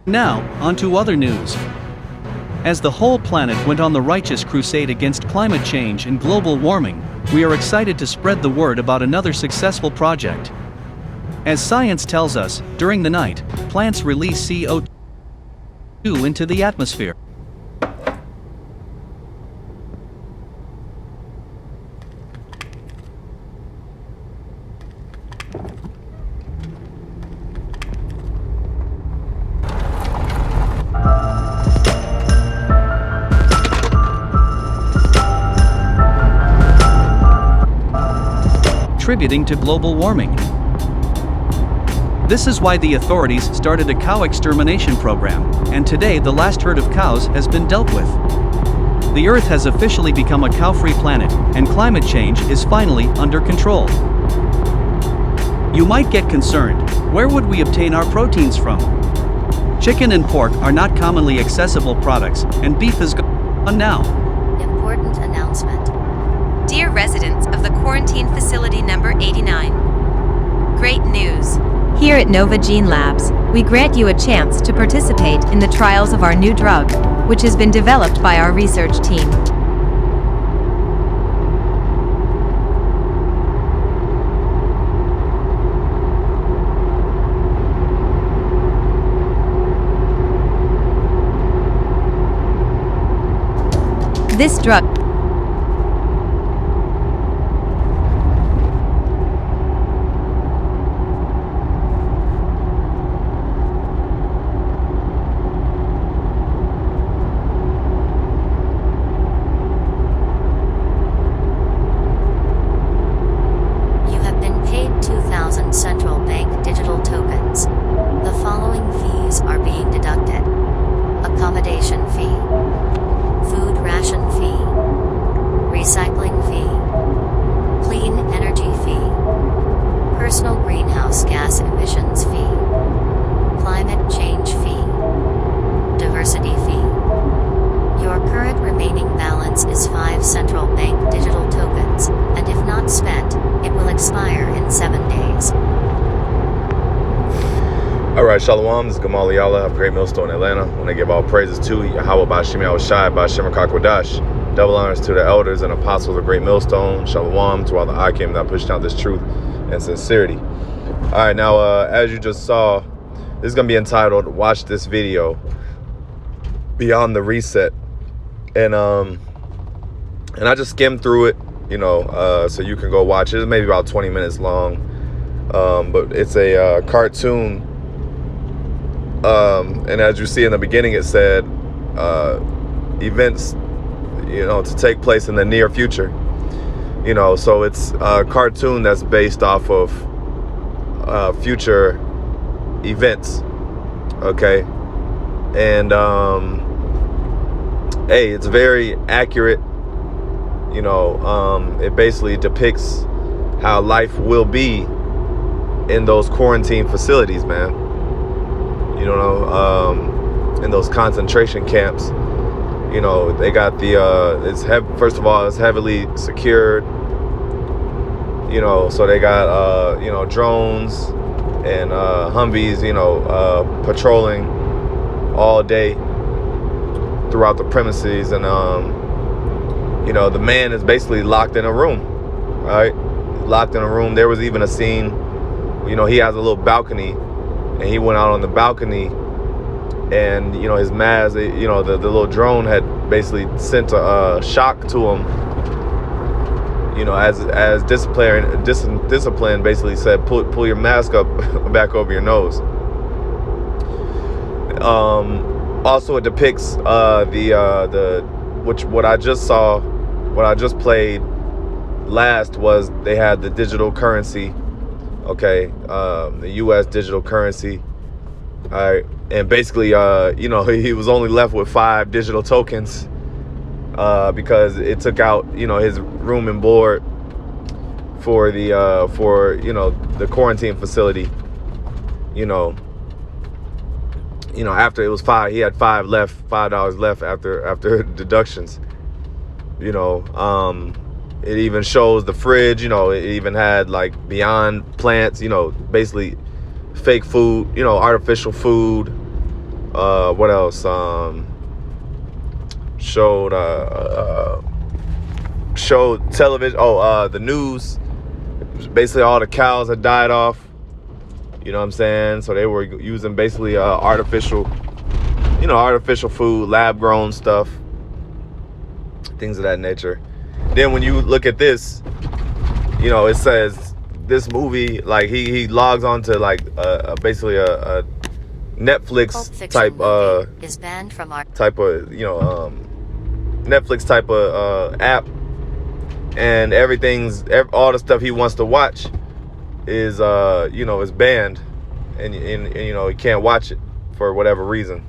Now, on to other news. As the whole planet went on the righteous crusade against climate change and global warming, we are excited to spread the word about another successful project. As science tells us, during the night, plants release CO2 into the atmosphere. Contributing to global warming. This is why the authorities started a cow extermination program, and today the last herd of cows has been dealt with. The Earth has officially become a cow-free planet, and climate change is finally under control. You might get concerned, where would we obtain our proteins from? Chicken and pork are not commonly accessible products, and beef is gone now. Important announcement. Dear residents of the quarantine facility number 89, great news. Here at Nova Gene Labs, we grant you a chance to participate in the trials of our new drug, which has been developed by our research team. This drug central bank digital tokens. The following fees are being deducted: accommodation fee, food ration fee, recycling fee, clean energy fee, personal greenhouse gas emissions fee, climate change fee, diversity fee. Your current remaining balance is 5 central bank digital tokens, and if not spent, it will expire in 7 days. Alright, Shalom, this is Gamal Yala of Great Millstone, Atlanta. I want to give all praises to YAHAWAH, YAHAWASHI, BAHASHAM. Double honors to the elders and apostles of Great Millstone. Shalom to all the Akim that push down this truth and sincerity. Alright, now as you just saw, this is going to be entitled, Watch This Video, Beyond the Reset. And I just skimmed through it, you know, so you can go watch it. It's maybe about 20 minutes long, but it's a cartoon. And as you see in the beginning, it said events, you know, to take place in the near future. You know, so it's a cartoon that's based off of future events. Okay, and hey, it's very accurate. You know, it basically depicts how life will be in those quarantine facilities, man. You know, in those concentration camps. You know, they got the first of all, it's heavily secured. You know, so they got you know, drones and Humvees, you know, patrolling all day throughout the premises, and you know, the man is basically locked in a room, right? Locked in a room. There was even a scene, you know, he has a little balcony, and he went out on the balcony, and you know, his mask, you know, the little drone had basically sent a shock to him. You know, as discipline basically said, pull your mask up back over your nose. Also, it depicts what I just saw, what I just played last was they had the digital currency, okay, the U.S. digital currency, all right, and basically, you know, he was only left with 5 digital tokens because it took out, you know, his room and board for the for, you know, the quarantine facility, you know, after it was 5, he had $5 left after deductions. You know, it even shows the fridge, you know, it even had like Beyond plants, you know, basically fake food, you know, artificial food, What else? Showed showed television. The news. Basically, all the cows had died off. You know what I'm saying? So they were using basically artificial food, lab grown stuff, things of that nature. Then when you look at this, it says this movie, like he logs on to like basically a Netflix type is banned from our type of Netflix type of app, and all the stuff he wants to watch is is banned, and he can't watch it for whatever reason.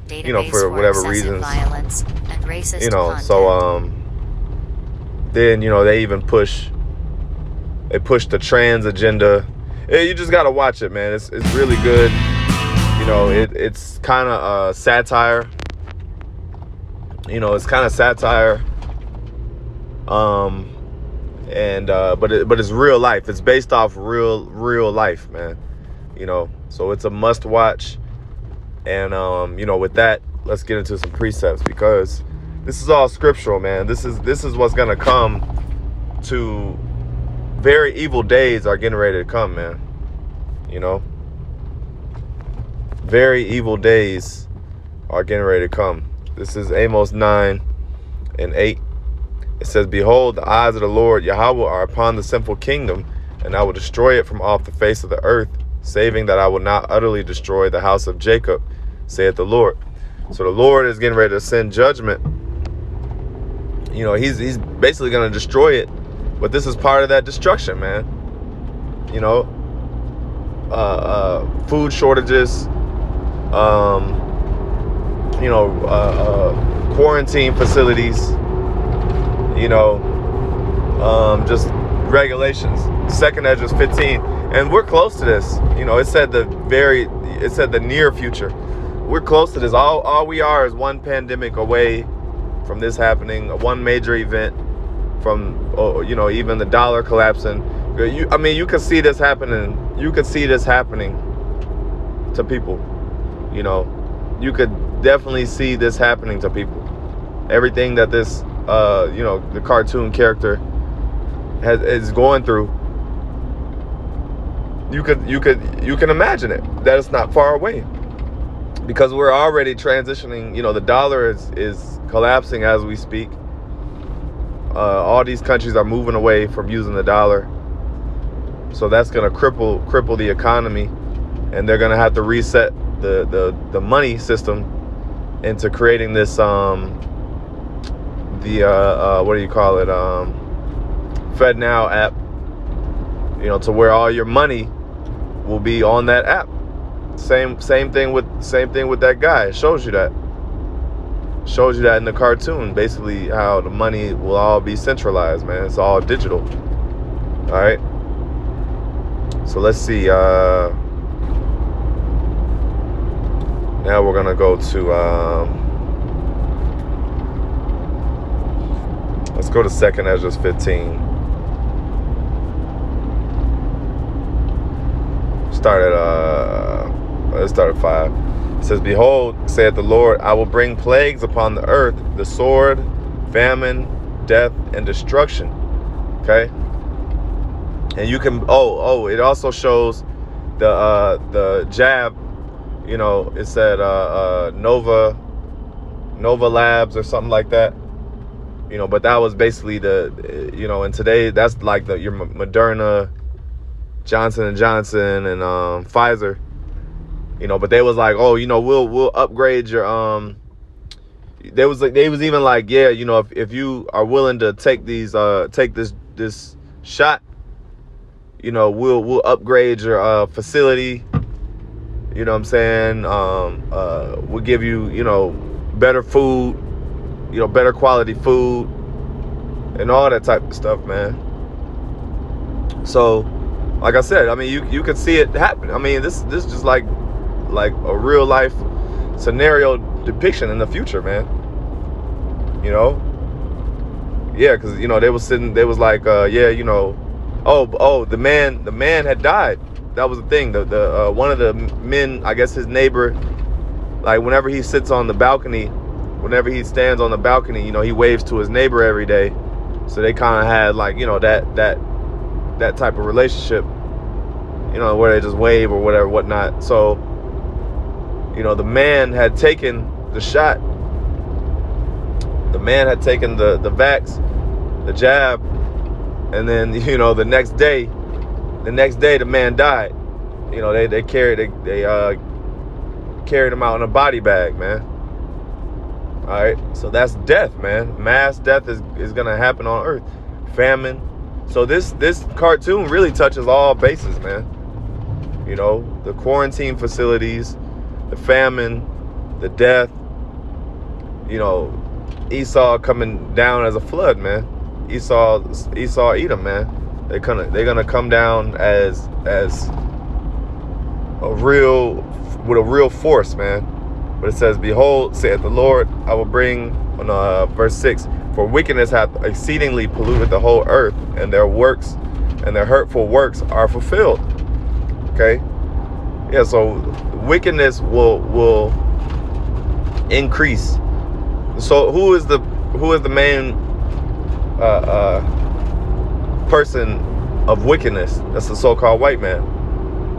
For whatever reasons, violence and racist content. So then they even push the trans agenda. You just gotta watch it, man. It's really good. It's kind of satire. It's kind of satire. But it's real life. It's based off real life, man. So it's a must watch. And with that, let's get into some precepts, because this is all scriptural, man. This is what's gonna come. To very evil days are getting ready to come, man. Very evil days are getting ready to come. This is Amos 9:8. It says, "Behold, the eyes of the Lord Yahawah are upon the sinful kingdom, and I will destroy it from off the face of the earth, saving that I will not utterly destroy the house of Jacob, saith the Lord." So the Lord is getting ready to send judgment. He's basically going to destroy it, but this is part of that destruction, man. Food shortages, quarantine facilities, just regulations. 2nd Ezra 15, and we're close to this. It said the near future. We're close to this. All we are is one pandemic away from this happening, one major event from even the dollar collapsing. You can see this happening. You could see this happening to people. You could definitely see this happening to people. Everything that this the cartoon character is going through, you can imagine it, that it's not far away, because we're already transitioning. The dollar is collapsing as we speak. All these countries are moving away from using the dollar, so that's going to cripple the economy, and they're going to have to reset the money system into creating this what do you call it, Fed Now app, to where all your money will be on that app. Same thing with that guy. It shows you that in the cartoon, basically how the money will all be centralized, man. It's all digital. All right, so let's see. Now we're gonna go to let's go to 2nd Ezra 15. Let's start at 5. It says, "Behold, saith the Lord, I will bring plagues upon the earth, the sword, famine, death, and destruction." Okay. And you can it also shows the jab. It said Nova Labs or something like that. But that was basically and today that's like your Moderna, Johnson & Johnson, and Pfizer. But they was like, we'll upgrade your they was even like, yeah, if you are willing to take this shot, we'll upgrade your facility. You know what I'm saying? We'll give you, better food, better quality food, and all that type of stuff, man. So, like I said, you can see it happen. This is just like a real life scenario depiction in the future, man. Yeah, because they was like, yeah, the man had died. That was the thing. The one of the men, I guess his neighbor, like whenever he sits on the balcony, whenever he stands on the balcony, you know, he waves to his neighbor every day. So they kind of had like, you know, that type of relationship, you know, where they just wave or whatever, whatnot. So, you know, the man had taken the shot. The man had taken the vax, the jab, and then, you know, the next day the man died. You know, they carried him out in a body bag, man. All right, so that's death, man. Mass death is gonna happen on Earth. Famine. So this cartoon really touches all bases, man. You know, the quarantine facilities, the famine, the death. You know, Esau coming down as a flood, man. Esau Edom, man. They're gonna come down as with a real force, man. But it says, "Behold, saith the Lord, I will bring," verse 6, "for wickedness hath exceedingly polluted the whole earth, and their works and their hurtful works are fulfilled." Okay, yeah. So wickedness will increase. So who is the main person of wickedness? That's the so-called white man.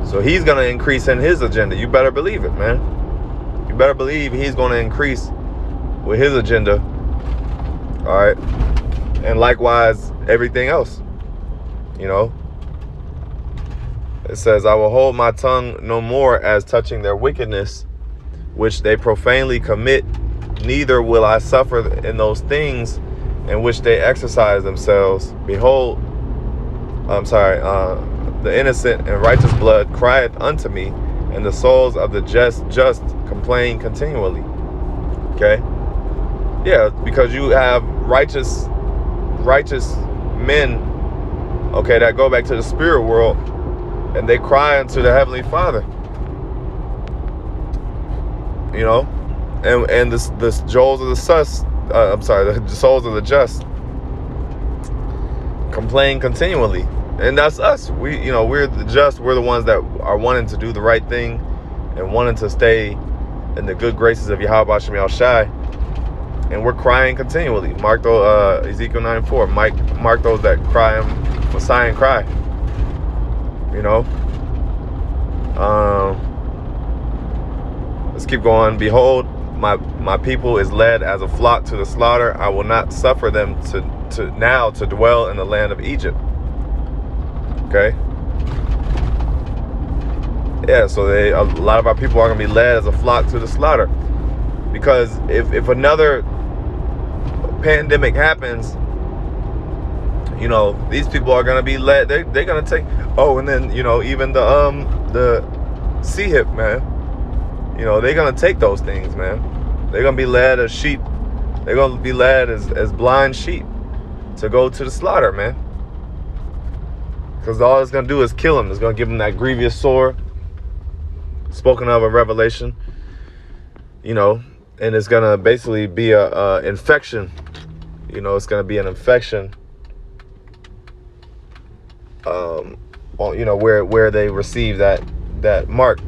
So he's gonna increase in his agenda. You better believe it, man. You better believe he's gonna increase with his agenda. All right, and likewise everything else. You know, it says, "I will hold my tongue no more as touching their wickedness, which they profanely commit. Neither will I suffer in those things in which they exercise themselves. Behold," "the innocent and righteous blood crieth unto me, and the souls of the just complain continually." Okay, yeah, because you have righteous men, okay, that go back to the spirit world, and they cry unto the Heavenly Father. You know, and the souls of the souls of the just complain continually. And that's us. We're the just. We're the ones that are wanting to do the right thing and wanting to stay in the good graces of YAHAWASHI. And we're crying continually. Mark those, Ezekiel 9:4. Mark those that cry for sigh and cry. You know. Let's keep going. "Behold, my people is led as a flock to the slaughter. I will not suffer them to dwell in the land of Egypt." Okay. Yeah, so a lot of our people are going to be led as a flock to the slaughter. Because if another pandemic happens, you know, these people are going to be led. They're going to take. Oh, and then, you know, even the sea hip, man. You know, they're going to take those things, man. They're going to be led as sheep. They're going to be led as blind sheep to go to the slaughter, man. Because all it's going to do is kill him. It's going to give him that grievous sore spoken of in Revelation. You know, and it's going to basically be a infection. You know, it's going to be an infection. You know, where they receive that mark.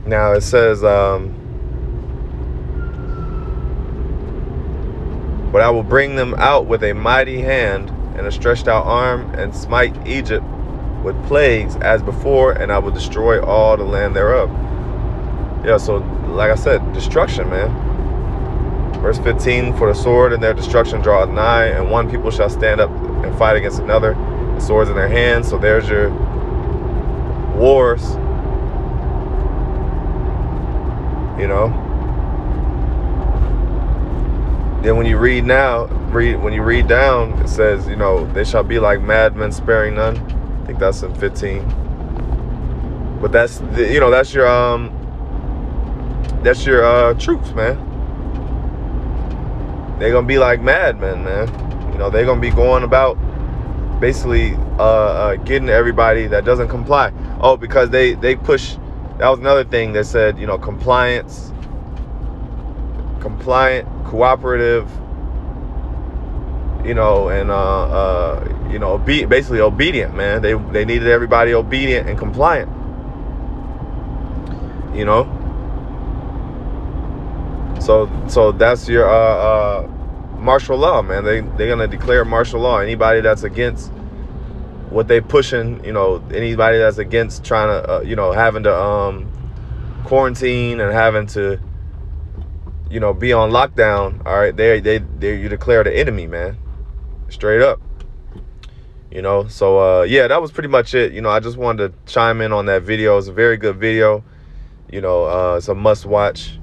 Now it says, "But I will bring them out with a mighty hand and a stretched out arm, and smite Egypt with plagues as before, and I will destroy all the land thereof." Yeah, so like I said, destruction, man. Verse 15, "For the sword and their destruction draweth nigh, and one people shall stand up and fight against another, the swords in their hands." So there's your wars. You know. Then when you read down, it says, you know, "They shall be like madmen, sparing none." I think that's in 15. But that's your troops, man. They're gonna be like madmen, man. You know, they're gonna be going about basically getting everybody that doesn't comply. Oh, because they push. That was another thing that said, you know, compliant, cooperative, you know, and you know, basically obedient, man. They needed everybody obedient and compliant. You know, So that's your martial law, man. They're gonna declare martial law. Anybody that's against what they pushing, anybody that's against trying to, having to quarantine and having to, be on lockdown. All right, you declare the enemy, man, straight up. So yeah, that was pretty much it. I just wanted to chime in on that video. It's a very good video. It's a must watch.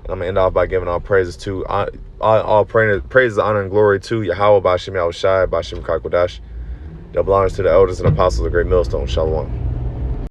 I'm gonna end off by giving all praises to all praises, honor, and glory to YAHAWAH, BAHASHAM, YAHAWASHI, BAHASHAM, Kakwadash. That belongs to the elders and apostles of the great millstone. Shalom.